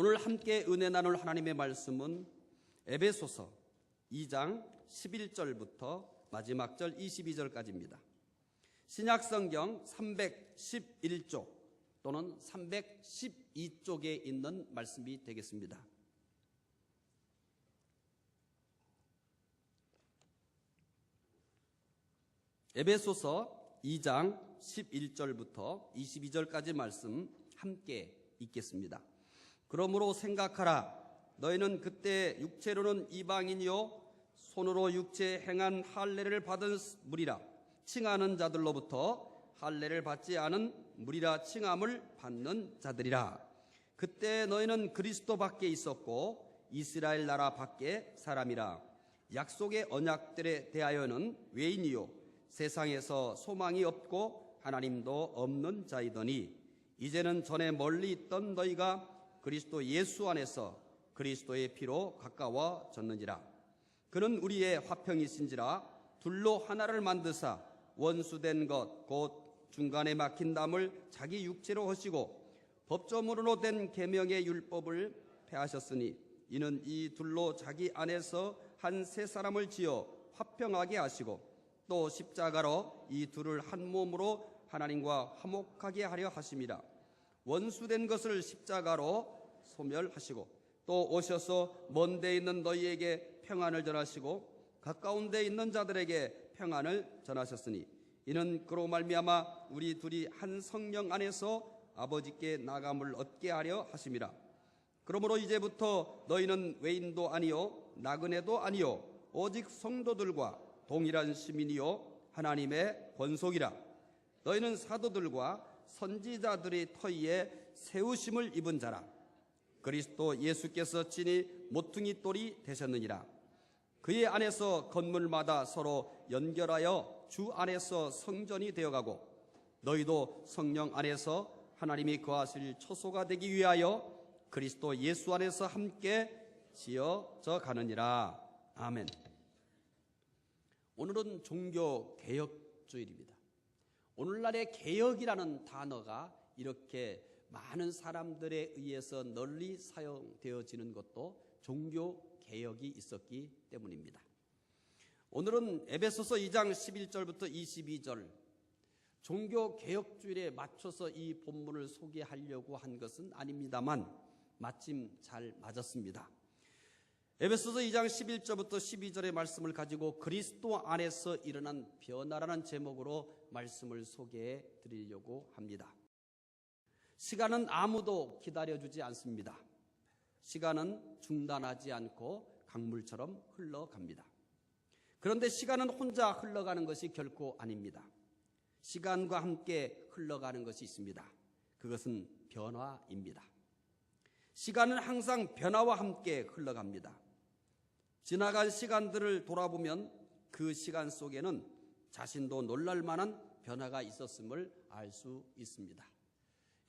오늘 함께 은혜 나눌 하나님의 말씀은 에베소서 2장 11절부터 마지막 절 22절까지입니다. 신약성경 311쪽 또는 312쪽에 있는 말씀이 되겠습니다. 에베소서 2장 11절부터 22절까지 말씀 함께 읽겠습니다. 그러므로 생각하라. 너희는 그때 육체로는 이방인이요 손으로 육체에 행한 할례를 받은 무리라 칭하는 자들로부터 할례를 받지 않은 무리라 칭함을 받는 자들이라. 그때 너희는 그리스도 밖에 있었고 이스라엘 나라 밖에 사람이라. 약속의 언약들에 대하여는 외인이요 세상에서 소망이 없고 하나님도 없는 자이더니 이제는 전에 멀리 있던 너희가 그리스도 예수 안에서 그리스도의 피로 가까워졌느니라. 그는 우리의 화평이신지라 둘로 하나를 만드사 원수된 것 곧 중간에 막힌 담을 자기 육체로 하시고 법조문으로 된 계명의 율법을 폐하셨으니 이는 이 둘로 자기 안에서 한 세 사람을 지어 화평하게 하시고 또 십자가로 이 둘을 한 몸으로 하나님과 화목하게 하려 하심이라. 원수된 것을 십자가로 소멸하시고 또 오셔서 먼 데 있는 너희에게 평안을 전하시고 가까운 데 있는 자들에게 평안을 전하셨으니 이는 그로 말미암아 우리 둘이 한 성령 안에서 아버지께 나감을 얻게 하려 하심이라. 그러므로 이제부터 너희는 외인도 아니요 나그네도 아니요 오직 성도들과 동일한 시민이요 하나님의 권속이라. 너희는 사도들과 선지자들의 터위에 세우심을 입은 자라. 그리스도 예수께서 친히 모퉁이 돌이 되셨느니라. 그의 안에서 건물마다 서로 연결하여 주 안에서 성전이 되어가고 너희도 성령 안에서 하나님이 거하실 초소가 되기 위하여 그리스도 예수 안에서 함께 지어져 가느니라. 아멘. 오늘은 종교개혁주일입니다. 오늘날의 개혁이라는 단어가 이렇게 많은 사람들에 의해서 널리 사용되어지는 것도 종교개혁이 있었기 때문입니다. 오늘은 에베소서 2장 11절부터 22절 종교개혁주일에 맞춰서 이 본문을 소개하려고 한 것은 아닙니다만 마침 잘 맞았습니다. 에베소서 2장 11절부터 12절의 말씀을 가지고 그리스도 안에서 일어난 변화라는 제목으로 말씀을 소개해 드리려고 합니다. 시간은 아무도 기다려주지 않습니다. 시간은 중단하지 않고 강물처럼 흘러갑니다. 그런데 시간은 혼자 흘러가는 것이 결코 아닙니다. 시간과 함께 흘러가는 것이 있습니다. 그것은 변화입니다. 시간은 항상 변화와 함께 흘러갑니다. 지나간 시간들을 돌아보면 그 시간 속에는 자신도 놀랄 만한 변화가 있었음을 알 수 있습니다.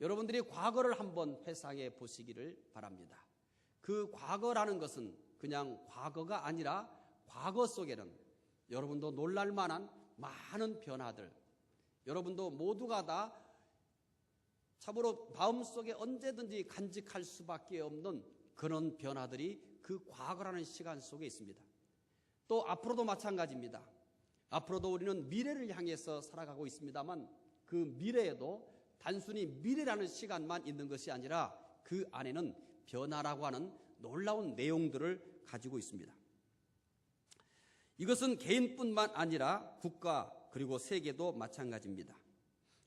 여러분들이 과거를 한번 회상해 보시기를 바랍니다. 그 과거라는 것은 그냥 과거가 아니라 과거 속에는 여러분도 놀랄 만한 많은 변화들, 여러분도 모두가 다 참으로 마음속에 언제든지 간직할 수밖에 없는 그런 변화들이 그 과거라는 시간 속에 있습니다. 또 앞으로도 마찬가지입니다. 앞으로도 우리는 미래를 향해서 살아가고 있습니다만 그 미래에도 단순히 미래라는 시간만 있는 것이 아니라 그 안에는 변화라고 하는 놀라운 내용들을 가지고 있습니다. 이것은 개인뿐만 아니라 국가 그리고 세계도 마찬가지입니다.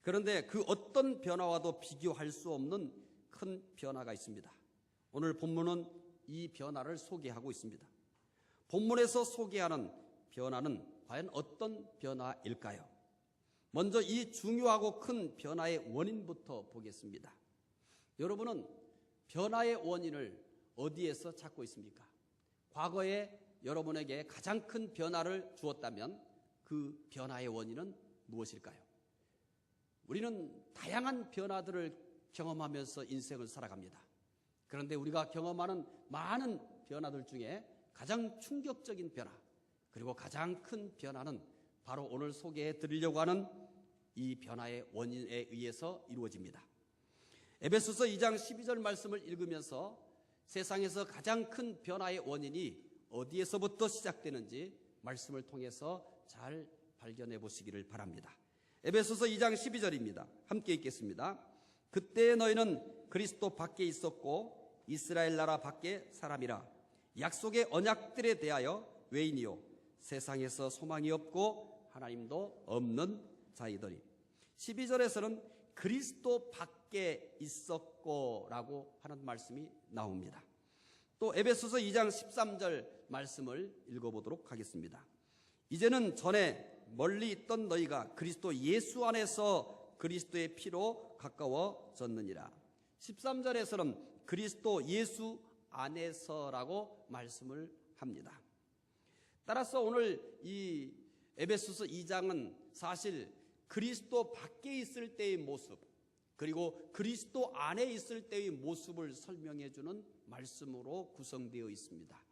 그런데 그 어떤 변화와도 비교할 수 없는 큰 변화가 있습니다. 오늘 본문은 이 변화를 소개하고 있습니다. 본문에서 소개하는 변화는 과연 어떤 변화일까요? 먼저 이 중요하고 큰 변화의 원인부터 보겠습니다. 여러분은 변화의 원인을 어디에서 찾고 있습니까? 과거에 여러분에게 가장 큰 변화를 주었다면 그 변화의 원인은 무엇일까요? 우리는 다양한 변화들을 경험하면서 인생을 살아갑니다. 그런데 우리가 경험하는 많은 변화들 중에 가장 충격적인 변화, 그리고 가장 큰 변화는 바로 오늘 소개해 드리려고 하는 이 변화의 원인에 의해서 이루어집니다. 에베소서 2장 12절 말씀을 읽으면서 세상에서 가장 큰 변화의 원인이 어디에서부터 시작되는지 말씀을 통해서 잘 발견해 보시기를 바랍니다. 에베소서 2장 12절입니다. 함께 읽겠습니다. 그때 너희는 그리스도 밖에 있었고 이스라엘 나라 밖에 사람이라 약속의 언약들에 대하여 외인이요 세상에서 소망이 없고 하나님도 없는 자이더니 12절에서는 그리스도 밖에 있었고 라고 하는 말씀이 나옵니다. 또 에베소서 2장 13절 말씀을 읽어보도록 하겠습니다. 이제는 전에 멀리 있던 너희가 그리스도 예수 안에서 그리스도의 피로 가까워졌느니라. 13절에서는 그리스도 예수 안에서라고 말씀을 합니다. 따라서 오늘 이 에베소서 2장은 사실 그리스도 밖에 있을 때의 모습, 그리고 그리스도 안에 있을 때의 모습을 설명해 주는 말씀으로 구성되어 있습니다.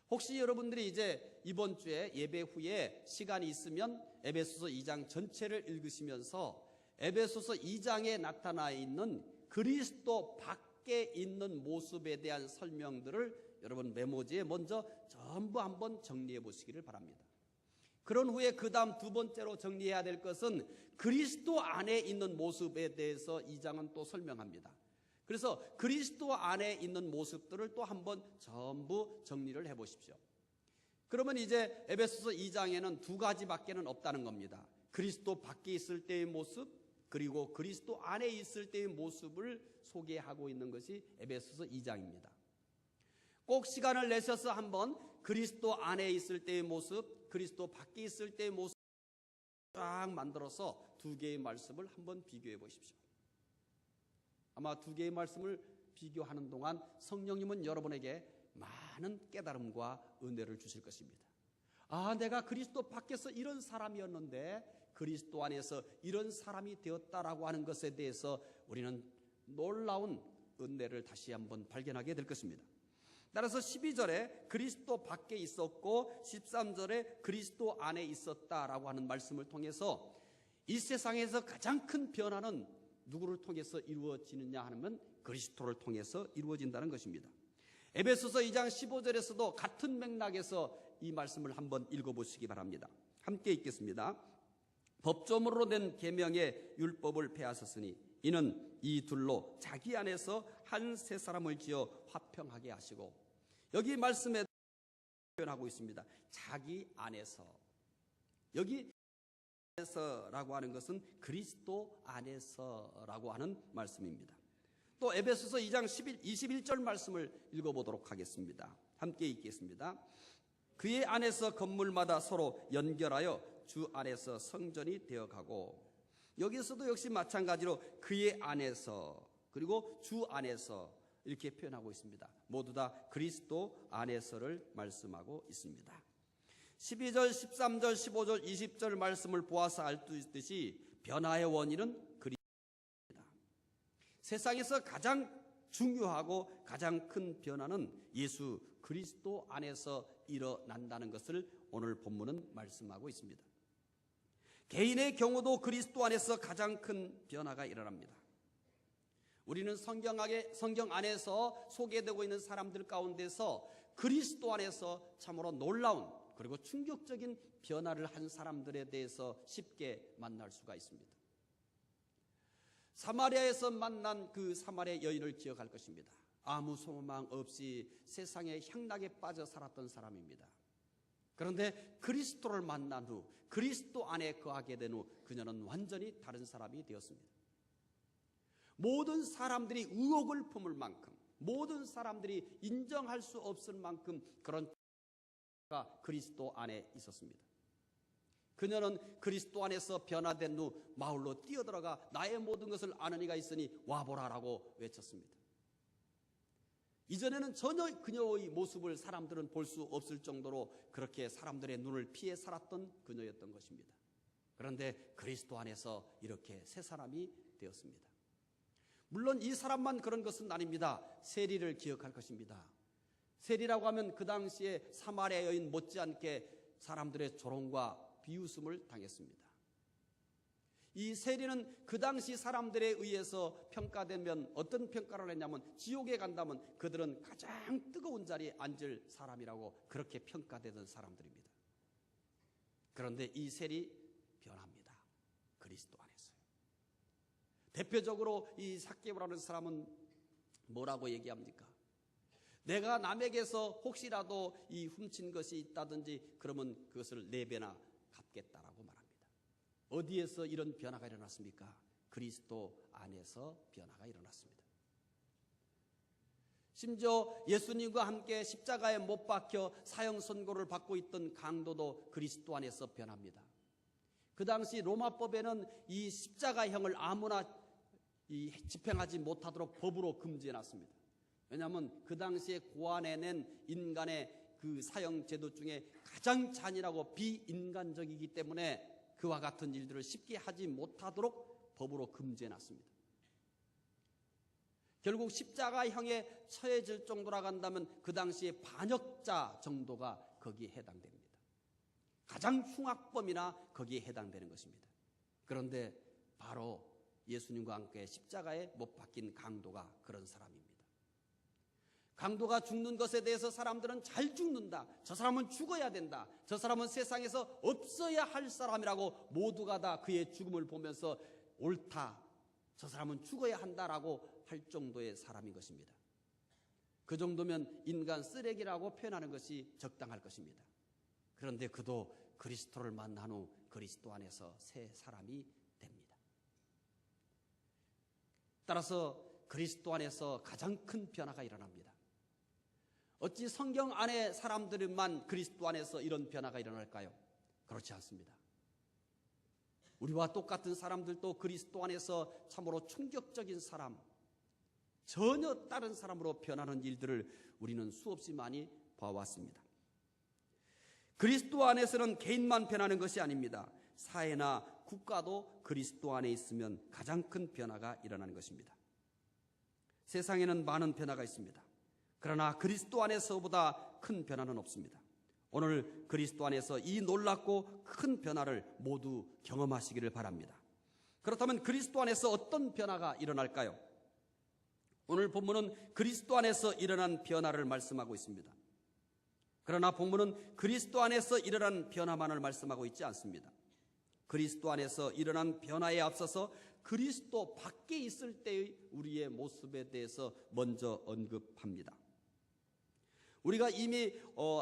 혹시 여러분들이 이제 이번 주에 예배 후에 시간이 있으면 에베소서 2장 전체를 읽으시면서 에베소서 2장에 나타나 있는 그리스도 밖에 있는 모습에 대한 설명들을 여러분 메모지에 먼저 전부 한번 정리해 보시기를 바랍니다. 그런 후에 그 다음 두 번째로 정리해야 될 것은 그리스도 안에 있는 모습에 대해서 2장은 또 설명합니다. 그래서 그리스도 안에 있는 모습들을 또 한번 전부 정리를 해보십시오. 그러면 이제 에베소서 2장에는 두 가지밖에는 없다는 겁니다. 그리스도 밖에 있을 때의 모습, 그리고 그리스도 안에 있을 때의 모습을 소개하고 있는 것이 에베소서 2장입니다. 꼭 시간을 내셔서 한번 그리스도 안에 있을 때의 모습, 그리스도 밖에 있을 때의 모습 쫙 만들어서 두 개의 말씀을 한번 비교해 보십시오. 아마 두 개의 말씀을 비교하는 동안 성령님은 여러분에게 많은 깨달음과 은혜를 주실 것입니다. 아, 내가 그리스도 밖에서 이런 사람이었는데 그리스도 안에서 이런 사람이 되었다라고 하는 것에 대해서 우리는 놀라운 은혜를 다시 한번 발견하게 될 것입니다. 따라서 12절에 그리스도 밖에 있었고 13절에 그리스도 안에 있었다라고 하는 말씀을 통해서 이 세상에서 가장 큰 변화는 누구를 통해서 이루어지느냐 하면 그리스도를 통해서 이루어진다는 것입니다. 에베소서 2장 15절에서도 같은 맥락에서 이 말씀을 한번 읽어보시기 바랍니다. 함께 읽겠습니다. 법조문으로 된 계명의 율법을 폐하셨으니 이는 이 둘로 자기 안에서 한 세 사람을 지어 화평하게 하시고, 여기 말씀에 표현하고 있습니다. 자기 안에서. 여기 안에서라고 하는 것은 그리스도 안에서라고 하는 말씀입니다. 또 에베소서 2장 21절 말씀을 읽어보도록 하겠습니다. 함께 읽겠습니다. 그의 안에서 건물마다 서로 연결하여 주 안에서 성전이 되어가고, 여기서도 역시 마찬가지로 그의 안에서 그리고 주 안에서 이렇게 표현하고 있습니다. 모두 다 그리스도 안에서를 말씀하고 있습니다. 12절, 13절, 15절, 20절 말씀을 보아서 알 수 있듯이 변화의 원인은 그리스도입니다. 세상에서 가장 중요하고 가장 큰 변화는 예수 그리스도 안에서 일어난다는 것을 오늘 본문은 말씀하고 있습니다. 개인의 경우도 그리스도 안에서 가장 큰 변화가 일어납니다. 우리는 성경 안에서 소개되고 있는 사람들 가운데서 그리스도 안에서 참으로 놀라운 그리고 충격적인 변화를 한 사람들에 대해서 쉽게 만날 수가 있습니다. 사마리아에서 만난 그 사마리아 여인을 기억할 것입니다. 아무 소망 없이 세상의 향락에 빠져 살았던 사람입니다. 그런데 그리스도를 만난 후 그리스도 안에 거하게 된 후 그녀는 완전히 다른 사람이 되었습니다. 모든 사람들이 의혹을 품을 만큼, 모든 사람들이 인정할 수 없을 만큼 그런 그리스도 안에 있었습니다. 그녀는 그리스도 안에서 변화된 후 마을로 뛰어들어가 나의 모든 것을 아는 이가 있으니 와보라라고 외쳤습니다. 이전에는 전혀 그녀의 모습을 사람들은 볼 수 없을 정도로 그렇게 사람들의 눈을 피해 살았던 그녀였던 것입니다. 그런데 그리스도 안에서 이렇게 새 사람이 되었습니다. 물론 이 사람만 그런 것은 아닙니다. 세리를 기억할 것입니다. 세리라고 하면 그 당시에 사마리아 여인 못지않게 사람들의 조롱과 비웃음을 당했습니다. 이 세리는 그 당시 사람들에 의해서 평가되면 어떤 평가를 했냐면 지옥에 간다면 그들은 가장 뜨거운 자리에 앉을 사람이라고 그렇게 평가되던 사람들입니다. 그런데 이 세리 변합니다. 그리스도 안에서요. 대표적으로 이 삭개오라는 사람은 뭐라고 얘기합니까? 내가 남에게서 혹시라도 이 훔친 것이 있다든지 그러면 그것을 4배나 갚겠다라고 말합니다. 어디에서 이런 변화가 일어났습니까? 그리스도 안에서 변화가 일어났습니다. 심지어 예수님과 함께 십자가에 못 박혀 사형 선고를 받고 있던 강도도 그리스도 안에서 변합니다. 그 당시 로마법에는 이 십자가형을 아무나 집행하지 못하도록 법으로 금지해놨습니다. 왜냐하면 그 당시에 고안해낸 인간의 그 사형 제도 중에 가장 잔인하고 비인간적이기 때문에 그와 같은 일들을 쉽게 하지 못하도록 법으로 금지해놨습니다. 결국 십자가형에 처해질 정도라 간다면 그 당시에 반역자 정도가 거기에 해당됩니다. 가장 흉악범이나 거기에 해당되는 것입니다. 그런데 바로 예수님과 함께 십자가에 못 박힌 강도가 그런 사람입니다. 강도가 죽는 것에 대해서 사람들은 잘 죽는다, 저 사람은 죽어야 된다, 저 사람은 세상에서 없어야 할 사람이라고 모두가 다 그의 죽음을 보면서 옳다, 저 사람은 죽어야 한다라고 할 정도의 사람인 것입니다. 그 정도면 인간 쓰레기라고 표현하는 것이 적당할 것입니다. 그런데 그도 그리스도를 만난 후 그리스도 안에서 새 사람이 됩니다. 따라서 그리스도 안에서 가장 큰 변화가 일어납니다. 어찌 성경 안에 사람들만 그리스도 안에서 이런 변화가 일어날까요? 그렇지 않습니다. 우리와 똑같은 사람들도 그리스도 안에서 참으로 충격적인 사람, 전혀 다른 사람으로 변하는 일들을 우리는 수없이 많이 봐왔습니다. 그리스도 안에서는 개인만 변하는 것이 아닙니다. 사회나 국가도 그리스도 안에 있으면 가장 큰 변화가 일어나는 것입니다. 세상에는 많은 변화가 있습니다. 그러나 그리스도 안에서보다 큰 변화는 없습니다. 오늘 그리스도 안에서 이 놀랍고 큰 변화를 모두 경험하시기를 바랍니다. 그렇다면 그리스도 안에서 어떤 변화가 일어날까요? 오늘 본문은 그리스도 안에서 일어난 변화를 말씀하고 있습니다. 그러나 본문은 그리스도 안에서 일어난 변화만을 말씀하고 있지 않습니다. 그리스도 안에서 일어난 변화에 앞서서 그리스도 밖에 있을 때의 우리의 모습에 대해서 먼저 언급합니다. 우리가 이미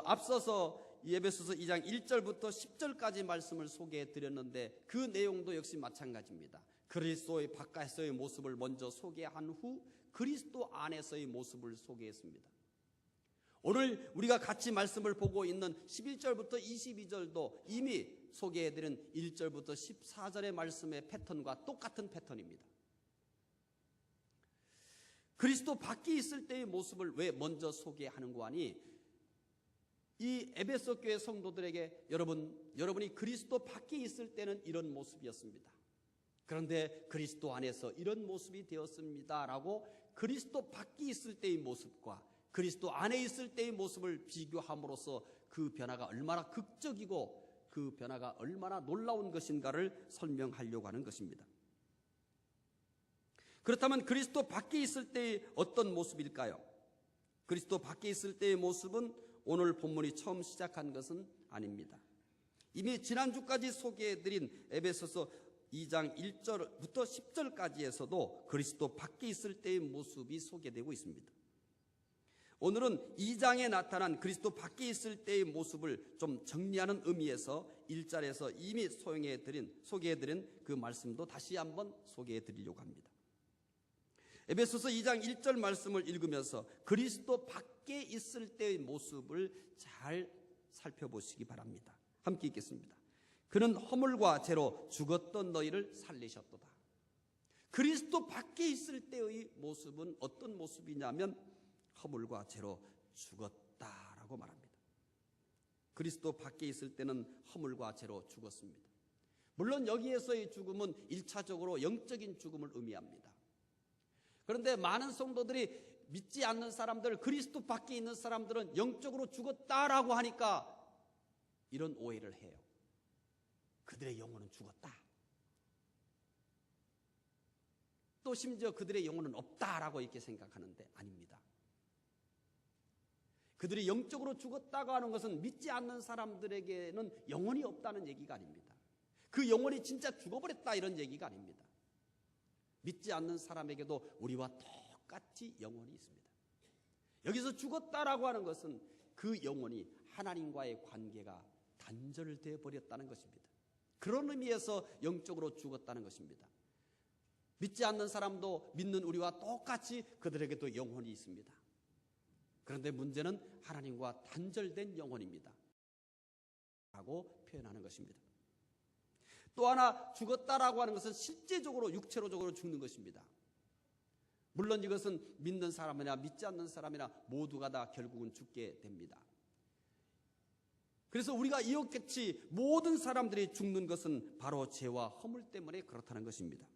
앞서서 에베소서 2장 1절부터 10절까지 말씀을 소개해 드렸는데 그 내용도 역시 마찬가지입니다. 그리스도의 바깥에서의 모습을 먼저 소개한 후 그리스도 안에서의 모습을 소개했습니다. 오늘 우리가 같이 말씀을 보고 있는 11절부터 22절도 이미 소개해드린 1절부터 14절의 말씀의 패턴과 똑같은 패턴입니다. 그리스도 밖에 있을 때의 모습을 왜 먼저 소개하는가 하니 이 에베소 교회 성도들에게 여러분이 그리스도 밖에 있을 때는 이런 모습이었습니다. 그런데 그리스도 안에서 이런 모습이 되었습니다라고 그리스도 밖에 있을 때의 모습과 그리스도 안에 있을 때의 모습을 비교함으로써 그 변화가 얼마나 극적이고 그 변화가 얼마나 놀라운 것인가를 설명하려고 하는 것입니다. 그렇다면 그리스도 밖에 있을 때의 어떤 모습일까요? 그리스도 밖에 있을 때의 모습은 오늘 본문이 처음 시작한 것은 아닙니다. 이미 지난주까지 소개해드린 에베소서 2장 1절부터 10절까지에서도 그리스도 밖에 있을 때의 모습이 소개되고 있습니다. 오늘은 2장에 나타난 그리스도 밖에 있을 때의 모습을 좀 정리하는 의미에서 1절에서 이미 소개해드린 그 말씀도 다시 한번 소개해드리려고 합니다. 에베소서 2장 1절 말씀을 읽으면서 그리스도 밖에 있을 때의 모습을 잘 살펴보시기 바랍니다. 함께 읽겠습니다. 그는 허물과 죄로 죽었던 너희를 살리셨도다. 그리스도 밖에 있을 때의 모습은 어떤 모습이냐면 허물과 죄로 죽었다라고 말합니다. 그리스도 밖에 있을 때는 허물과 죄로 죽었습니다. 물론 여기에서의 죽음은 1차적으로 영적인 죽음을 의미합니다. 그런데 많은 성도들이 믿지 않는 사람들, 그리스도 밖에 있는 사람들은 영적으로 죽었다라고 하니까 이런 오해를 해요. 그들의 영혼은 죽었다. 또 심지어 그들의 영혼은 없다라고 이렇게 생각하는데 아닙니다. 그들이 영적으로 죽었다고 하는 것은 믿지 않는 사람들에게는 영혼이 없다는 얘기가 아닙니다. 그 영혼이 진짜 죽어버렸다 이런 얘기가 아닙니다. 믿지 않는 사람에게도 우리와 똑같이 영혼이 있습니다. 여기서 죽었다라고 하는 것은 그 영혼이 하나님과의 관계가 단절되어 버렸다는 것입니다. 그런 의미에서 영적으로 죽었다는 것입니다. 믿지 않는 사람도 믿는 우리와 똑같이 그들에게도 영혼이 있습니다. 그런데 문제는 하나님과 단절된 영혼입니다 라고 표현하는 것입니다. 또 하나 죽었다라고 하는 것은 실제적으로 육체로적으로 죽는 것입니다. 물론 이것은 믿는 사람이나 믿지 않는 사람이나 모두가 다 결국은 죽게 됩니다. 그래서 우리가 이렇겠지 모든 사람들이 죽는 것은 바로 죄와 허물 때문에 그렇다는 것입니다.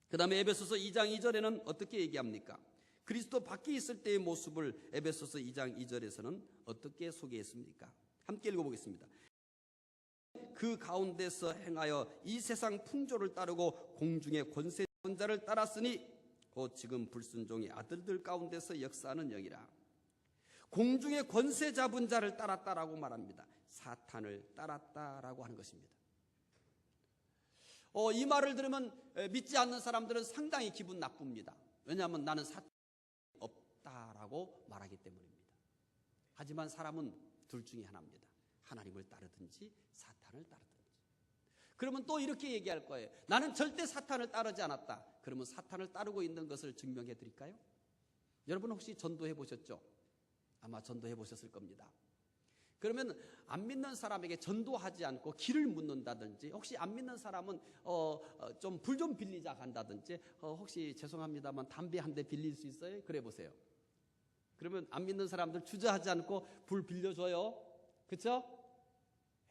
그 다음에 에베소서 2장 2절에는 어떻게 얘기합니까? 그리스도 밖에 있을 때의 모습을 에베소서 2장 2절에서는 어떻게 소개했습니까? 함께 읽어보겠습니다. 그 가운데서 행하여 이 세상 풍조를 따르고 공중의 권세 잡은 자를 따랐으니 곧 지금 불순종의 아들들 가운데서 역사하는 영이라. 공중의 권세 잡은 자를 따랐다라고 말합니다. 사탄을 따랐다라고 하는 것입니다. 이 말을 들으면 믿지 않는 사람들은 상당히 기분 나쁩니다. 왜냐하면 나는 사탄이 없다라고 말하기 때문입니다. 하지만 사람은 둘 중에 하나입니다. 하나님을 따르든지 사탄을 따르든지. 그러면 또 이렇게 얘기할 거예요. 나는 절대 사탄을 따르지 않았다. 그러면 사탄을 따르고 있는 것을 증명해 드릴까요? 여러분 혹시 전도해 보셨죠? 아마 전도해 보셨을 겁니다. 그러면 안 믿는 사람에게 전도하지 않고 길을 묻는다든지, 혹시 안 믿는 사람은 좀 불 좀 빌리자 간다든지, 혹시 죄송합니다만 담배 한 대 빌릴 수 있어요? 그래 보세요. 그러면 안 믿는 사람들 주저하지 않고 불 빌려줘요. 그렇죠?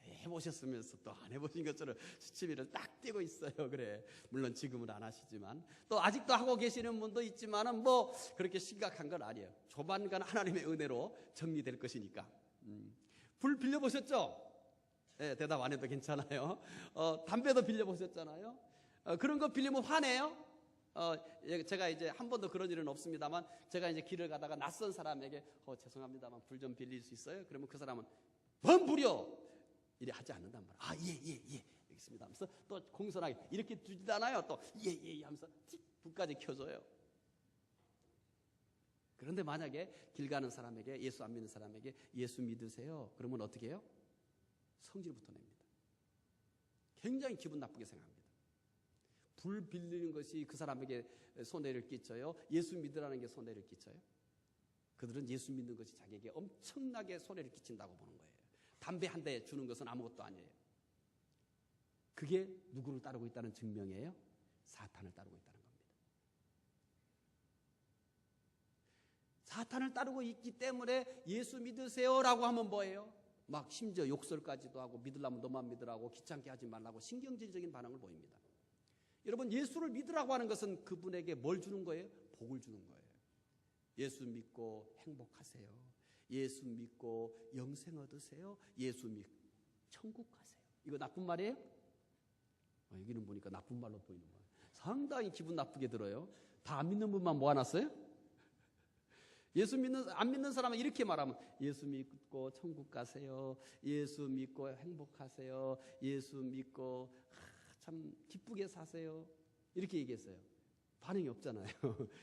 해보셨으면서 또 안 해보신 것처럼 수치미를 딱 띄고 있어요. 그래. 물론 지금은 안 하시지만 또 아직도 하고 계시는 분도 있지만은 뭐 그렇게 심각한 건 아니에요. 조만간 하나님의 은혜로 정리될 것이니까. 불 빌려보셨죠? 네, 대답 안 해도 괜찮아요. 담배도 빌려보셨잖아요. 그런 거 빌리면 화내요? 제가 이제 한 번도 그런 일은 없습니다만, 제가 이제 길을 가다가 낯선 사람에게 죄송합니다만 불 좀 빌릴 수 있어요? 그러면 그 사람은 뭔 불이요? 이래 하지 않는단 말이에요. 예, 알겠습니다 하면서 또 공손하게 이렇게 주지도 않아요. 또 예 하면서 불까지 켜줘요. 그런데 만약에 길 가는 사람에게, 예수 안 믿는 사람에게 예수 믿으세요? 그러면 어떻게 해요? 성질부터 냅니다. 굉장히 기분 나쁘게 생각합니다. 불 빌리는 것이 그 사람에게 손해를 끼쳐요? 예수 믿으라는 게 손해를 끼쳐요? 그들은 예수 믿는 것이 자기에게 엄청나게 손해를 끼친다고 보는 거예요. 담배 한 대 주는 것은 아무것도 아니에요. 그게 누구를 따르고 있다는 증명이에요? 사탄을 따르고 있다는 겁니다. 사탄을 따르고 있기 때문에 예수 믿으세요라고 하면 뭐예요? 막 심지어 욕설까지도 하고, 믿으려면 너만 믿으라고, 귀찮게 하지 말라고 신경질적인 반응을 보입니다. 여러분, 예수를 믿으라고 하는 것은 그분에게 뭘 주는 거예요? 복을 주는 거예요. 예수 믿고 행복하세요. 예수 믿고 영생 얻으세요. 예수 믿고 천국 가세요. 이거 나쁜 말이에요? 여기는 보니까 나쁜 말로 보이는 거예요. 상당히 기분 나쁘게 들어요. 다 안 믿는 분만 모아놨어요? 안 믿는 사람은 이렇게 말하면 예수 믿고 천국 가세요. 예수 믿고 행복하세요. 예수 믿고 참 기쁘게 사세요. 이렇게 얘기했어요. 반응이 없잖아요.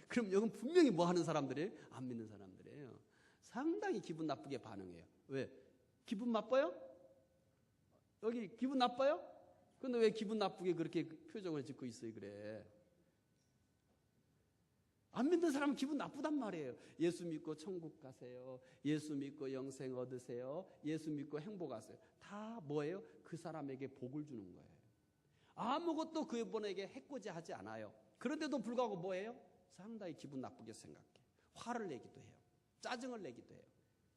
그럼 여긴 분명히 뭐 하는 사람들이에요? 안 믿는 사람들이에요. 상당히 기분 나쁘게 반응해요. 왜? 기분 나빠요? 여기 기분 나빠요? 근데 왜 기분 나쁘게 그렇게 표정을 짓고 있어요? 그래. 안 믿는 사람은 기분 나쁘단 말이에요. 예수 믿고 천국 가세요. 예수 믿고 영생 얻으세요. 예수 믿고 행복하세요. 다 뭐예요? 그 사람에게 복을 주는 거예요. 아무것도 그분에게 해코지하지 않아요. 그런데도 불구하고 뭐예요? 상당히 기분 나쁘게 생각해. 화를 내기도 해요. 짜증을 내기도 해요.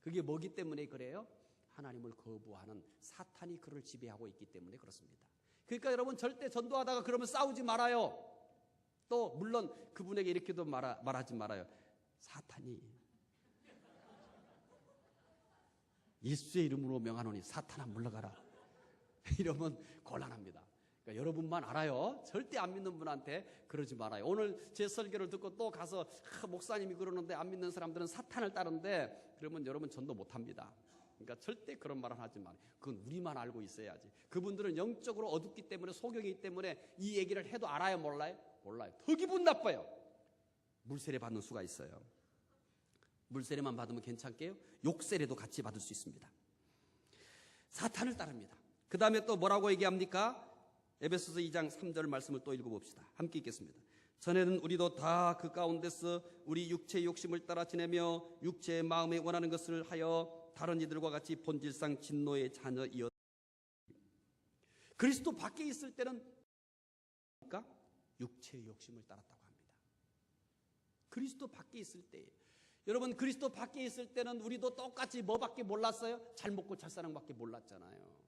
그게 뭐기 때문에 그래요? 하나님을 거부하는 사탄이 그를 지배하고 있기 때문에 그렇습니다. 그러니까 여러분, 절대 전도하다가 그러면 싸우지 말아요. 또 물론 그분에게 이렇게도 말하지 말아요. 사탄이 예수의 이름으로 명하노니 사탄아 물러가라. 이러면 곤란합니다. 그러니까 여러분만 알아요. 절대 안 믿는 분한테 그러지 말아요. 오늘 제 설교를 듣고 또 가서 목사님이 그러는데 안 믿는 사람들은 사탄을 따른데 그러면 여러분 전도 못합니다. 그러니까 절대 그런 말은 하지 마요. 그건 우리만 알고 있어야지. 그분들은 영적으로 어둡기 때문에 소경이기 때문에 이 얘기를 해도 알아요, 몰라요? 몰라요. 더 기분 나빠요. 물세례 받는 수가 있어요. 물세례만 받으면 괜찮게요? 욕세례도 같이 받을 수 있습니다. 사탄을 따릅니다. 그 다음에 또 뭐라고 얘기합니까? 에베소서 2장 3절 말씀을 또 읽어봅시다. 함께 읽겠습니다. 전에는 우리도 다 그 가운데서 우리 육체의 욕심을 따라 지내며 육체의 마음에 원하는 것을 하여 다른 이들과 같이 본질상 진노의 자녀이었. 그리스도 밖에 있을 때는 육체의 욕심을 따랐다고 합니다. 그리스도 밖에 있을 때, 여러분 그리스도 밖에 있을 때는 우리도 똑같이 뭐밖에 몰랐어요? 잘 먹고 잘 사는 것밖에 몰랐잖아요.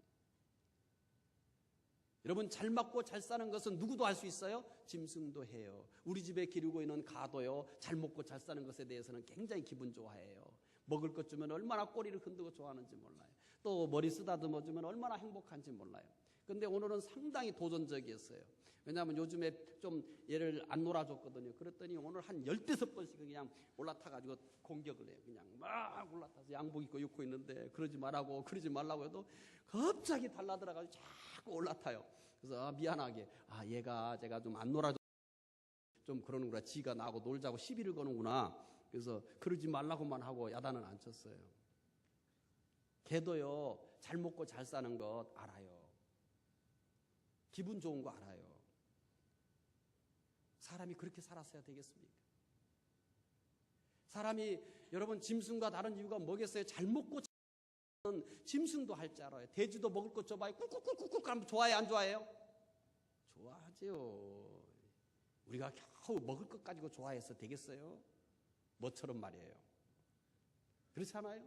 여러분 잘 먹고 잘 사는 것은 누구도 할 수 있어요? 짐승도 해요. 우리 집에 기르고 있는 가도요, 잘 먹고 잘 사는 것에 대해서는 굉장히 기분 좋아해요. 먹을 것 주면 얼마나 꼬리를 흔들고 좋아하는지 몰라요. 또 머리 쓰다듬어 주면 얼마나 행복한지 몰라요. 근데 오늘은 상당히 도전적이었어요. 왜냐하면 요즘에 좀 얘를 안 놀아줬거든요. 그랬더니 오늘 한 15번씩 그냥 올라타가지고 공격을 해요. 그냥 막 올라타서 양복 입고 입고 있는데 그러지 말라고 해도 갑자기 달라들어가지고 자꾸 올라타요. 그래서 미안하게 얘가 제가 좀 안 놀아줘 좀 그러는구나. 지가 나하고 놀자고 시비를 거는구나. 그래서 그러지 말라고만 하고 야단은 안 쳤어요. 걔도요 잘 먹고 잘 사는 것 알아요. 기분 좋은 거 알아요. 사람이 그렇게 살았어야 되겠습니까? 사람이 여러분 짐승과 다른 이유가 뭐겠어요? 잘 먹고 짐승도 할 줄 알아요. 돼지도 먹을 것 줘봐요. 꾹꾹꾹꾹 하면 좋아해요, 안 좋아해요? 좋아하죠. 우리가 겨우 먹을 것 가지고 좋아해서 되겠어요? 뭐처럼 말이에요. 그렇지 않아요?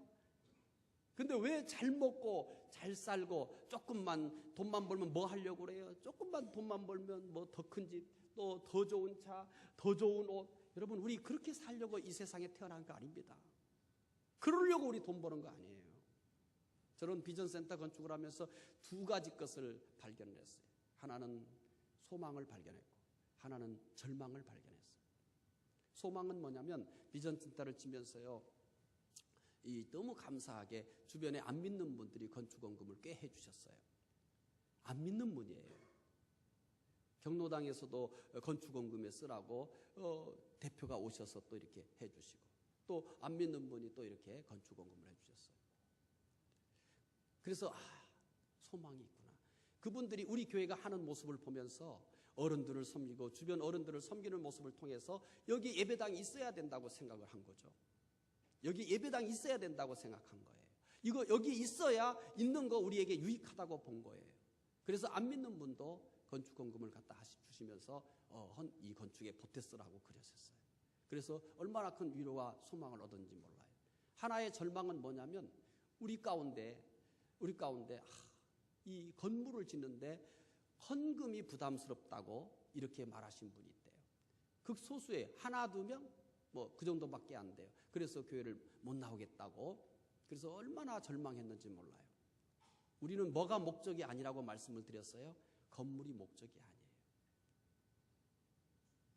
근데 왜 잘 먹고 잘 살고 조금만 돈만 벌면 뭐 하려고 그래요? 조금만 돈만 벌면 뭐 더 큰 집, 또 더 좋은 차, 더 좋은 옷. 여러분 우리 그렇게 살려고 이 세상에 태어난 거 아닙니다. 그러려고 우리 돈 버는 거 아니에요. 저는 비전센터 건축을 하면서 두 가지 것을 발견을 했어요. 하나는 소망을 발견했고 하나는 절망을 발견했어요. 소망은 뭐냐면 비전센터를 치면서요. 너무 감사하게 주변에 안 믿는 분들이 건축원금을 꽤 해주셨어요. 안 믿는 분이에요. 경로당에서도 건축원금에 쓰라고 대표가 오셔서 또 이렇게 해주시고 또 안 믿는 분이 또 이렇게 건축원금을 해주셨어요. 그래서 소망이 있구나. 그분들이 우리 교회가 하는 모습을 보면서 어른들을 섬기고 주변 어른들을 섬기는 모습을 통해서 여기 예배당이 있어야 된다고 생각을 한 거죠. 여기 예배당이 있어야 된다고 생각한 거예요. 이거 여기 있어야 있는 거 우리에게 유익하다고 본 거예요. 그래서 안 믿는 분도 건축원금을 갖다 주시면서 이 건축에 보태 쓰라고 그러셨어요. 그래서 얼마나 큰 위로와 소망을 얻었는지 몰라요. 하나의 절망은 뭐냐면 우리 가운데 이 건물을 짓는데 헌금이 부담스럽다고 이렇게 말하신 분이 있대요. 극소수에 하나 두 명 뭐 그 정도밖에 안 돼요. 그래서 교회를 못 나오겠다고. 그래서 얼마나 절망했는지 몰라요. 우리는 뭐가 목적이 아니라고 말씀을 드렸어요? 건물이 목적이 아니에요.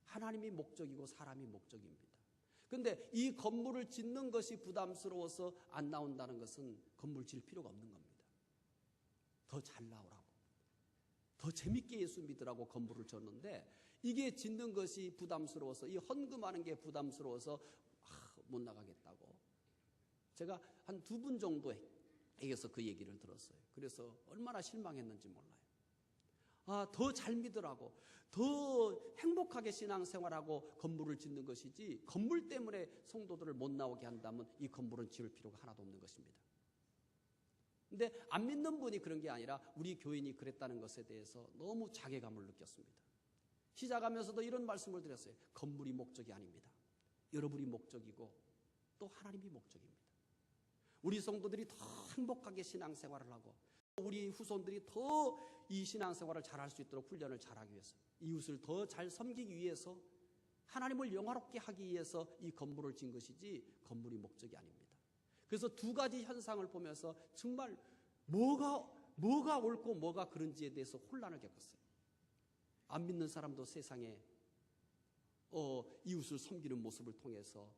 하나님이 목적이고 사람이 목적입니다. 그런데 이 건물을 짓는 것이 부담스러워서 안 나온다는 것은 건물 질 필요가 없는 겁니다. 더 잘 나오라고, 더 재밌게 예수 믿으라고 건물을 졌는데 이게 짓는 것이 부담스러워서, 이 헌금하는 게 부담스러워서 못 나가겠다고. 제가 한 2분 정도에게서 그 얘기를 들었어요. 그래서 얼마나 실망했는지 몰라요. 더 잘 믿으라고, 더 행복하게 신앙생활하고 건물을 짓는 것이지 건물 때문에 성도들을 못 나오게 한다면 이 건물은 지을 필요가 하나도 없는 것입니다. 근데 안 믿는 분이 그런 게 아니라 우리 교인이 그랬다는 것에 대해서 너무 자괴감을 느꼈습니다. 시작하면서도 이런 말씀을 드렸어요. 건물이 목적이 아닙니다. 여러분이 목적이고 또 하나님이 목적입니다. 우리 성도들이 더 행복하게 신앙생활을 하고 우리 후손들이 더 이 신앙생활을 잘할 수 있도록 훈련을 잘하기 위해서, 이웃을 더 잘 섬기기 위해서, 하나님을 영화롭게 하기 위해서 이 건물을 짓는 것이지 건물이 목적이 아닙니다. 그래서 두 가지 현상을 보면서 정말 뭐가 옳고 뭐가 그른지에 대해서 혼란을 겪었어요. 안 믿는 사람도 세상에 이웃을 섬기는 모습을 통해서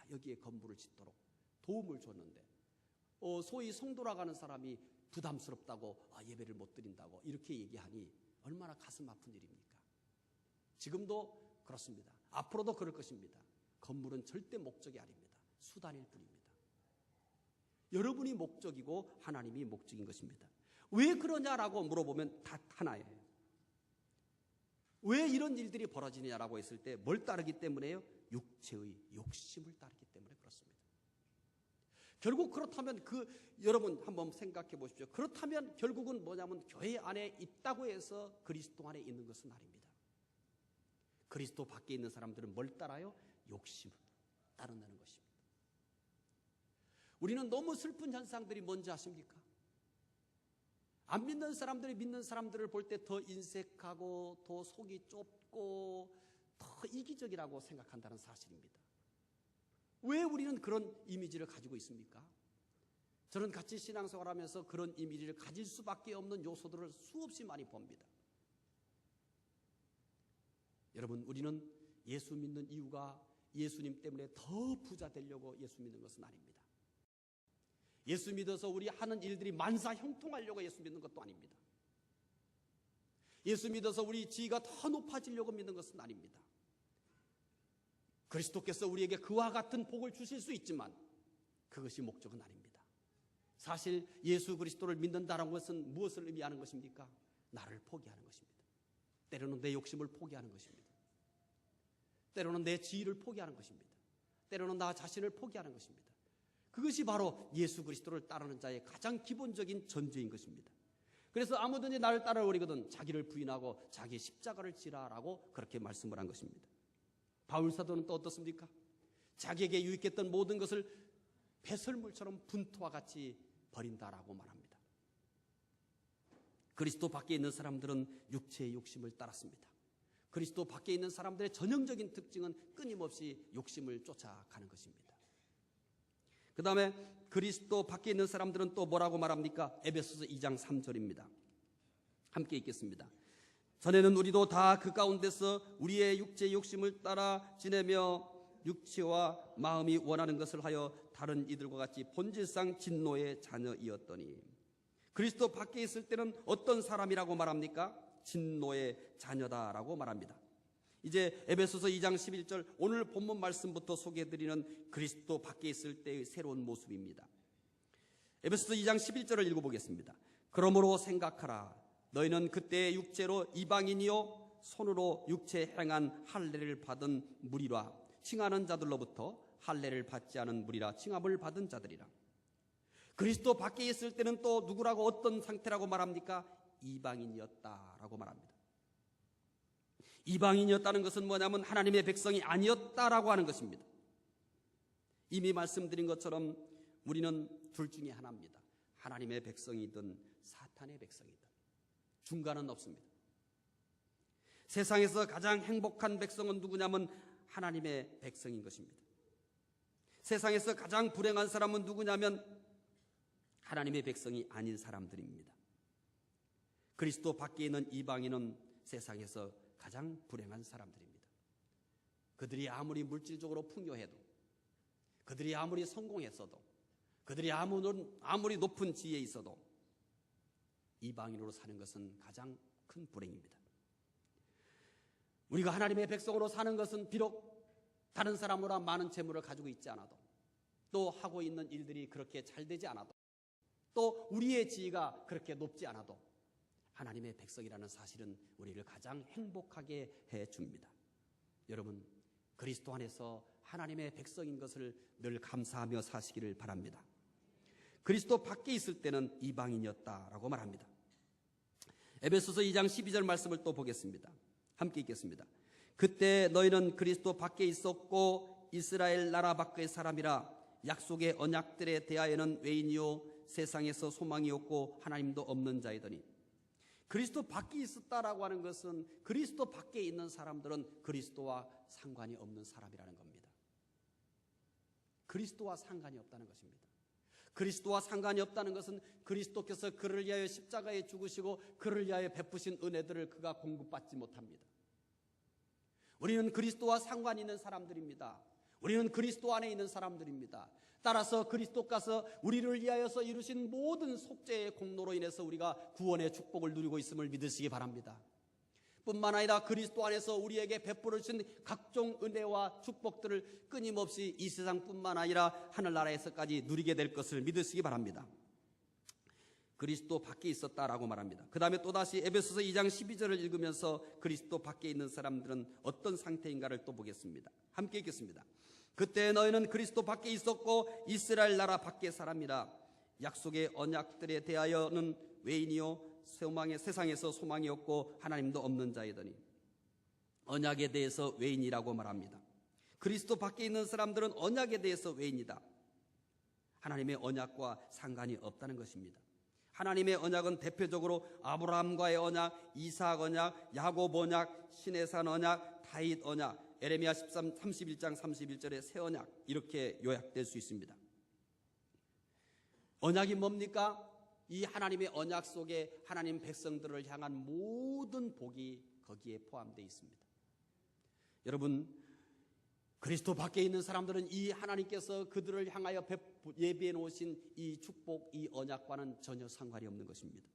여기에 건물을 짓도록 도움을 줬는데 소위 성도라가는 사람이 부담스럽다고 예배를 못 드린다고 이렇게 얘기하니 얼마나 가슴 아픈 일입니까? 지금도 그렇습니다. 앞으로도 그럴 것입니다. 건물은 절대 목적이 아닙니다. 수단일 뿐입니다. 여러분이 목적이고 하나님이 목적인 것입니다. 왜 그러냐라고 물어보면 다 하나예요. 왜 이런 일들이 벌어지느냐라고 했을 때 뭘 따르기 때문에요? 육체의 욕심을 따르기 때문에 그렇습니다. 결국 그렇다면 여러분 한번 생각해 보십시오. 그렇다면 결국은 뭐냐면 교회 안에 있다고 해서 그리스도 안에 있는 것은 아닙니다. 그리스도 밖에 있는 사람들은 뭘 따라요? 욕심을 따른다는 것입니다. 우리는 너무 슬픈 현상들이 뭔지 아십니까? 안 믿는 사람들이 믿는 사람들을 볼 때 더 인색하고 더 속이 좁고 더 이기적이라고 생각한다는 사실입니다. 왜 우리는 그런 이미지를 가지고 있습니까? 저는 같이 신앙생활하면서 그런 이미지를 가질 수밖에 없는 요소들을 수없이 많이 봅니다. 여러분, 우리는 예수 믿는 이유가 예수님 때문에 더 부자 되려고 예수 믿는 것은 아닙니다. 예수 믿어서 우리 하는 일들이 만사 형통하려고 예수 믿는 것도 아닙니다. 예수 믿어서 우리 지위가 더 높아지려고 믿는 것은 아닙니다. 그리스도께서 우리에게 그와 같은 복을 주실 수 있지만 그것이 목적은 아닙니다. 사실 예수 그리스도를 믿는다는 것은 무엇을 의미하는 것입니까? 나를 포기하는 것입니다. 때로는 내 욕심을 포기하는 것입니다. 때로는 내 지위를 포기하는 것입니다. 때로는 나 자신을 포기하는 것입니다. 그것이 바로 예수 그리스도를 따르는 자의 가장 기본적인 전제인 것입니다. 그래서 아무든지 나를 따라오리거든 자기를 부인하고 자기 십자가를 지라라고 그렇게 말씀을 한 것입니다. 바울 사도는 또 어떻습니까? 자기에게 유익했던 모든 것을 배설물처럼 분토와 같이 버린다라고 말합니다. 그리스도 밖에 있는 사람들은 육체의 욕심을 따랐습니다. 그리스도 밖에 있는 사람들의 전형적인 특징은 끊임없이 욕심을 쫓아가는 것입니다. 그 다음에 그리스도 밖에 있는 사람들은 또 뭐라고 말합니까? 에베소서 2장 3절입니다. 함께 읽겠습니다. 전에는 우리도 다 그 가운데서 우리의 육체의 욕심을 따라 지내며 육체와 마음이 원하는 것을 하여 다른 이들과 같이 본질상 진노의 자녀이었더니 그리스도 밖에 있을 때는 어떤 사람이라고 말합니까? 진노의 자녀다라고 말합니다. 이제 에베소서 2장 11절 오늘 본문 말씀부터 소개해드리는 그리스도 밖에 있을 때의 새로운 모습입니다. 에베소서 2장 11절을 읽어보겠습니다. 그러므로 생각하라. 너희는 그때 육체로 이방인이요 손으로 육체 행한 할례를 받은 무리라. 칭하는 자들로부터 할례를 받지 않은 무리라. 칭함을 받은 자들이라. 그리스도 밖에 있을 때는 또 누구라고 어떤 상태라고 말합니까? 이방인이었다라고 말합니다. 이방인이었다는 것은 뭐냐면 하나님의 백성이 아니었다라고 하는 것입니다. 이미 말씀드린 것처럼 우리는 둘 중에 하나입니다. 하나님의 백성이든 사탄의 백성이든 중간은 없습니다. 세상에서 가장 행복한 백성은 누구냐면 하나님의 백성인 것입니다. 세상에서 가장 불행한 사람은 누구냐면 하나님의 백성이 아닌 사람들입니다. 그리스도 밖에 있는 이방인은 세상에서 가장 불행한 사람들입니다. 그들이 아무리 물질적으로 풍요해도, 그들이 아무리 성공했어도, 그들이 아무리 높은 지위에 있어도 이방인으로 사는 것은 가장 큰 불행입니다. 우리가 하나님의 백성으로 사는 것은 비록 다른 사람보다 많은 재물을 가지고 있지 않아도, 또 하고 있는 일들이 그렇게 잘 되지 않아도, 또 우리의 지위가 그렇게 높지 않아도 하나님의 백성이라는 사실은 우리를 가장 행복하게 해줍니다. 여러분, 그리스도 안에서 하나님의 백성인 것을 늘 감사하며 사시기를 바랍니다. 그리스도 밖에 있을 때는 이방인이었다라고 말합니다. 에베소서 2장 12절 말씀을 또 보겠습니다. 함께 읽겠습니다. 그때 너희는 그리스도 밖에 있었고 이스라엘 나라 밖의 사람이라 약속의 언약들에 대하여는 외인이요 세상에서 소망이 없고 하나님도 없는 자이더니 그리스도 밖에 있었다라고 하는 것은 그리스도 밖에 있는 사람들은 그리스도와 상관이 없는 사람이라는 겁니다. 그리스도와 상관이 없다는 것입니다. 그리스도와 상관이 없다는 것은 그리스도께서 그를 위하여 십자가에 죽으시고 그를 위하여 베푸신 은혜들을 그가 공급받지 못합니다. 우리는 그리스도와 상관이 있는 사람들입니다. 우리는 그리스도 안에 있는 사람들입니다. 따라서 그리스도께서 우리를 위하여서 이루신 모든 속죄의 공로로 인해서 우리가 구원의 축복을 누리고 있음을 믿으시기 바랍니다. 뿐만 아니라 그리스도 안에서 우리에게 베풀어 주신 각종 은혜와 축복들을 끊임없이 이 세상뿐만 아니라 하늘나라에서까지 누리게 될 것을 믿으시기 바랍니다. 그리스도 밖에 있었다라고 말합니다. 그 다음에 또다시 에베소서 2장 12절을 읽으면서 그리스도 밖에 있는 사람들은 어떤 상태인가를 또 보겠습니다. 함께 읽겠습니다. 그때 너희는 그리스도 밖에 있었고 이스라엘 나라 밖의 사람이라. 약속의 언약들에 대하여는 외인이요 세상에서 소망이 없고 하나님도 없는 자이더니. 언약에 대해서 외인이라고 말합니다. 그리스도 밖에 있는 사람들은 언약에 대해서 외인이다. 하나님의 언약과 상관이 없다는 것입니다. 하나님의 언약은 대표적으로 아브라함과의 언약, 이삭 언약, 야곱 언약, 시내산 언약, 다윗 언약, 에레미야 31장 31절의 새 언약, 이렇게 요약될 수 있습니다. 언약이 뭡니까? 이 하나님의 언약 속에 하나님 백성들을 향한 모든 복이 거기에 포함되어 있습니다. 여러분, 그리스도 밖에 있는 사람들은 이 하나님께서 그들을 향하여 예비해 놓으신 이 축복, 이 언약과는 전혀 상관이 없는 것입니다.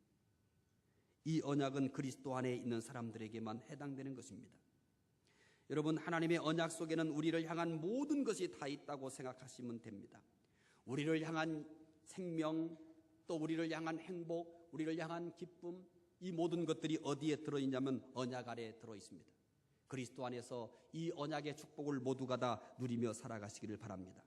이 언약은 그리스도 안에 있는 사람들에게만 해당되는 것입니다. 여러분, 하나님의 언약 속에는 우리를 향한 모든 것이 다 있다고 생각하시면 됩니다. 우리를 향한 생명, 또 우리를 향한 행복, 우리를 향한 기쁨, 이 모든 것들이 어디에 들어있냐면 언약 아래에 들어있습니다. 그리스도 안에서 이 언약의 축복을 모두가 다 누리며 살아가시기를 바랍니다.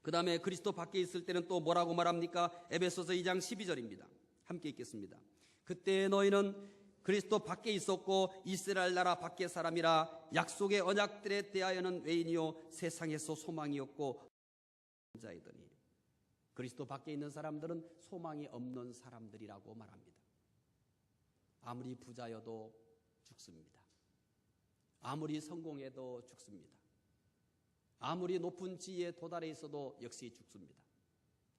그 다음에 그리스도 밖에 있을 때는 또 뭐라고 말합니까? 에베소서 2장 12절입니다. 함께 읽겠습니다. 그때 너희는 그리스도 밖에 있었고 이스라엘 나라 밖의 사람이라. 약속의 언약들에 대하여는 외인이요 세상에서 소망이 없고 자이더니. 그리스도 밖에 있는 사람들은 소망이 없는 사람들이라고 말합니다. 아무리 부자여도 죽습니다. 아무리 성공해도 죽습니다. 아무리 높은 지위에 도달해 있어도 역시 죽습니다.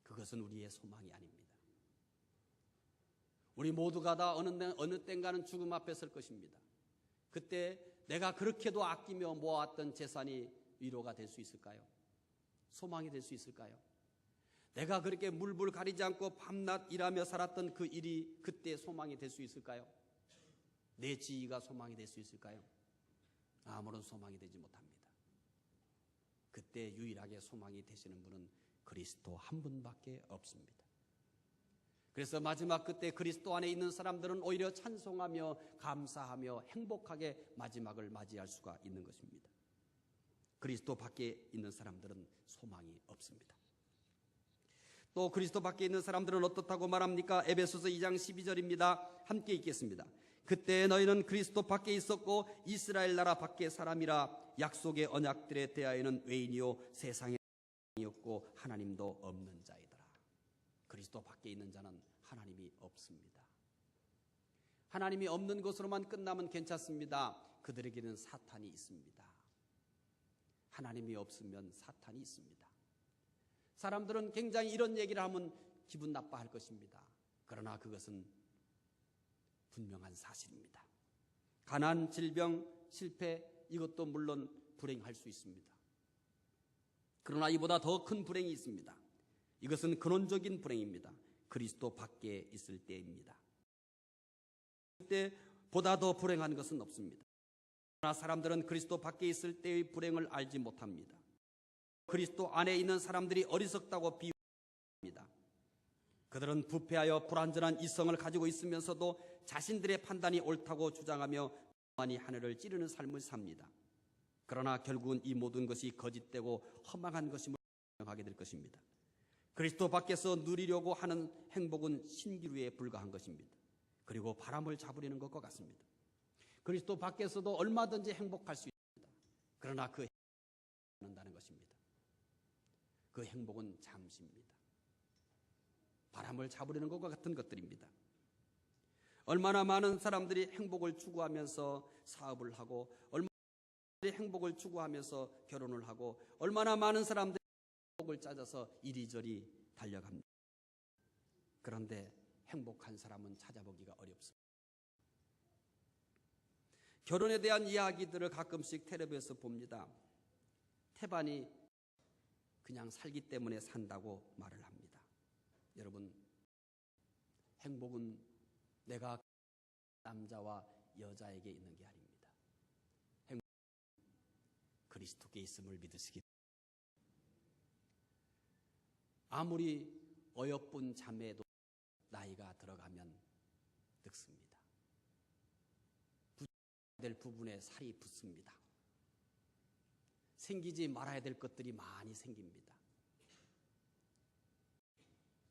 그것은 우리의 소망이 아닙니다. 우리 모두가 다 어느 땐가는 죽음 앞에 설 것입니다. 그때 내가 그렇게도 아끼며 모아왔던 재산이 위로가 될 수 있을까요? 소망이 될 수 있을까요? 내가 그렇게 물불 가리지 않고 밤낮 일하며 살았던 그 일이 그때 소망이 될 수 있을까요? 내 지위가 소망이 될 수 있을까요? 아무런 소망이 되지 못합니다. 그때 유일하게 소망이 되시는 분은 그리스도 한 분밖에 없습니다. 그래서 마지막 그때 그리스도 안에 있는 사람들은 오히려 찬송하며 감사하며 행복하게 마지막을 맞이할 수가 있는 것입니다. 그리스도 밖에 있는 사람들은 소망이 없습니다. 또 그리스도 밖에 있는 사람들은 어떻다고 말합니까? 에베소서 2장 12절입니다. 함께 읽겠습니다. 그때 너희는 그리스도 밖에 있었고 이스라엘 나라 밖의 사람이라. 약속의 언약들에 대하여는 외인이요 세상에 없고 하나님도 없는 자이더라. 그리스도 밖에 있는 자는 하나님이 없습니다. 하나님이 없는 것으로만 끝나면 괜찮습니다. 그들에게는 사탄이 있습니다. 하나님이 없으면 사탄이 있습니다. 사람들은 굉장히 이런 얘기를 하면 기분 나빠할 것입니다. 그러나 그것은 분명한 사실입니다. 가난, 질병, 실패, 이것도 물론 불행할 수 있습니다. 그러나 이보다 더 큰 불행이 있습니다. 이것은 근원적인 불행입니다. 그리스도 밖에 있을 때입니다. 그때보다 더 불행한 것은 없습니다. 그러나 사람들은 그리스도 밖에 있을 때의 불행을 알지 못합니다. 그리스도 안에 있는 사람들이 어리석다고 비유합니다. 그들은 부패하여 불완전한 이성을 가지고 있으면서도 자신들의 판단이 옳다고 주장하며 많이 하늘을 찌르는 삶을 삽니다. 그러나 결국은 이 모든 것이 거짓되고 허망한 것임을 증명하게 될 것입니다. 그리스도 밖에서 누리려고 하는 행복은 신기루에 불과한 것입니다. 그리고 바람을 잡으려는 것과 같습니다. 그리스도 밖에서도 얼마든지 행복할 수 있습니다. 그러나 그 행복은 않는다는 것입니다. 그 행복은 잠시입니다. 바람을 잡으려는 것과 같은 것들입니다. 얼마나 많은 사람들이 행복을 추구하면서 사업을 하고, 얼마나 많은 행복을 추구하면서 결혼을 하고, 얼마나 많은 사람들이 행복을 찾아서 이리저리 달려갑니다. 그런데 행복한 사람은 찾아보기가 어렵습니다. 결혼에 대한 이야기들을 가끔씩 텔레비에서 봅니다. 태반이 그냥 살기 때문에 산다고 말을 합니다. 여러분, 행복은 내가 남자와 여자에게 있는 게 아닙니다. 행복은 그리스도께 있음을 믿으시기 때문에 아무리 어여쁜 자매도 나이가 들어가면 늙습니다. 붙여야 될 부분에 살이 붙습니다. 생기지 말아야 될 것들이 많이 생깁니다.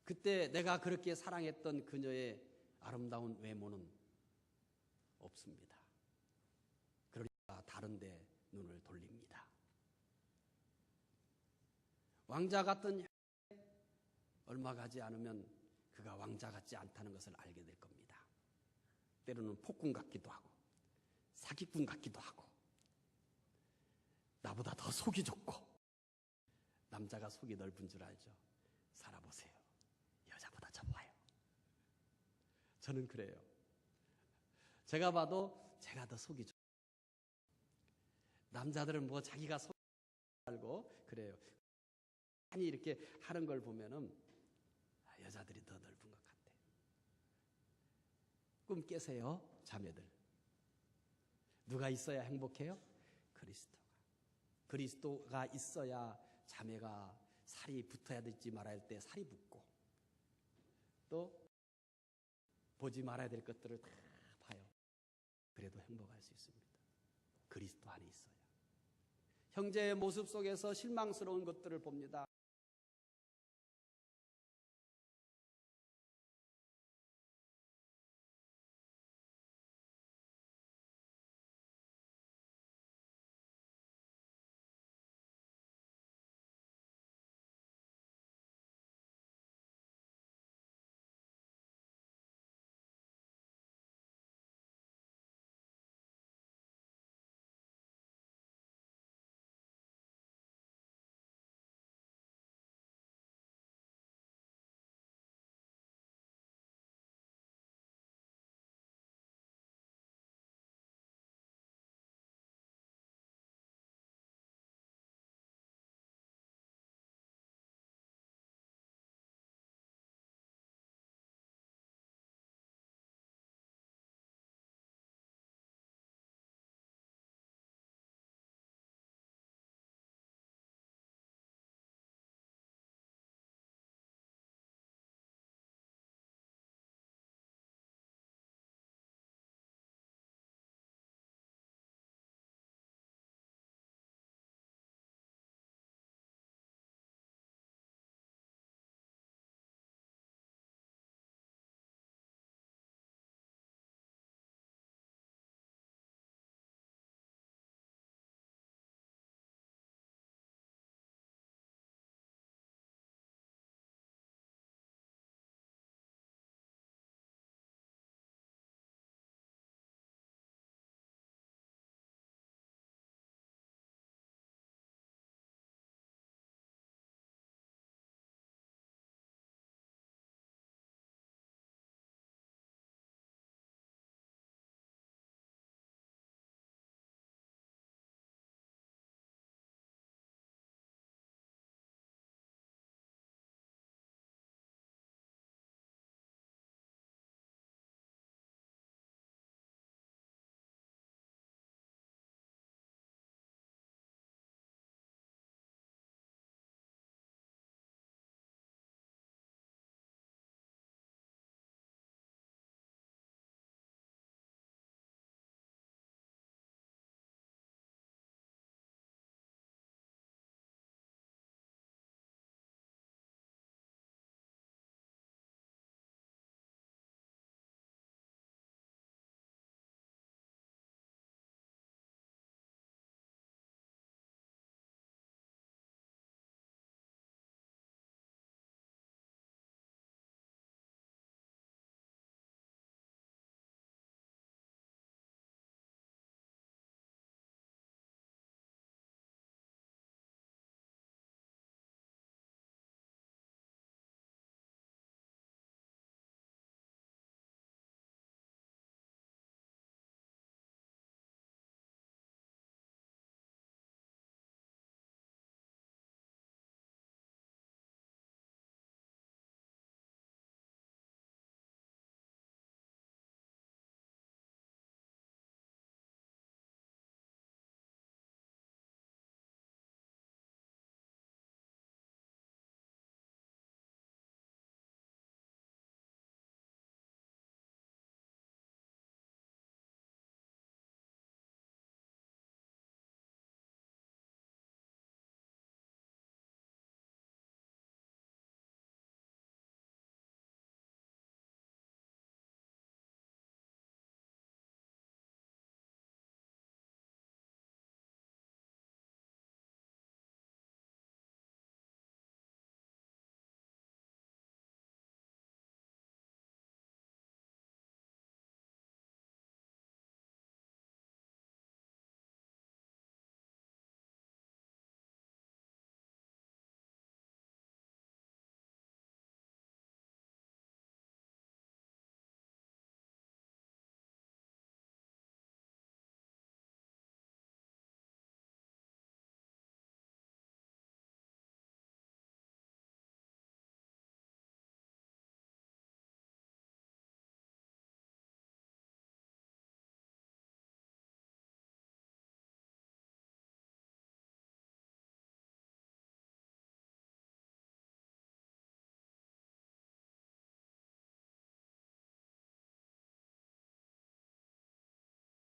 그때 내가 그렇게 사랑했던 그녀의 아름다운 외모는 없습니다. 그러니까 다른 데 눈을 돌립니다. 왕자 같은 얼마 가지 않으면 그가 왕자 같지 않다는 것을 알게 될 겁니다. 때로는 폭군 같기도 하고 사기꾼 같기도 하고 나보다 더 속이 좁고 남자가 속이 넓은 줄 알죠. 살아보세요. 여자보다 좁아요. 저는 그래요. 제가 봐도 제가 더 속이 좁아요. 남자들은 뭐 자기가 속이 알고 그래요. 많이 이렇게 하는 걸 보면은 여자들이 더 넓은 것 같아요. 꿈 깨세요, 자매들. 누가 있어야 행복해요? 그리스도가 있어야 자매가 살이 붙어야 될지 말아야 할 때 살이 붙고 또 보지 말아야 될 것들을 다 봐요. 그래도 행복할 수 있습니다. 그리스도 안에 있어야. 형제의 모습 속에서 실망스러운 것들을 봅니다.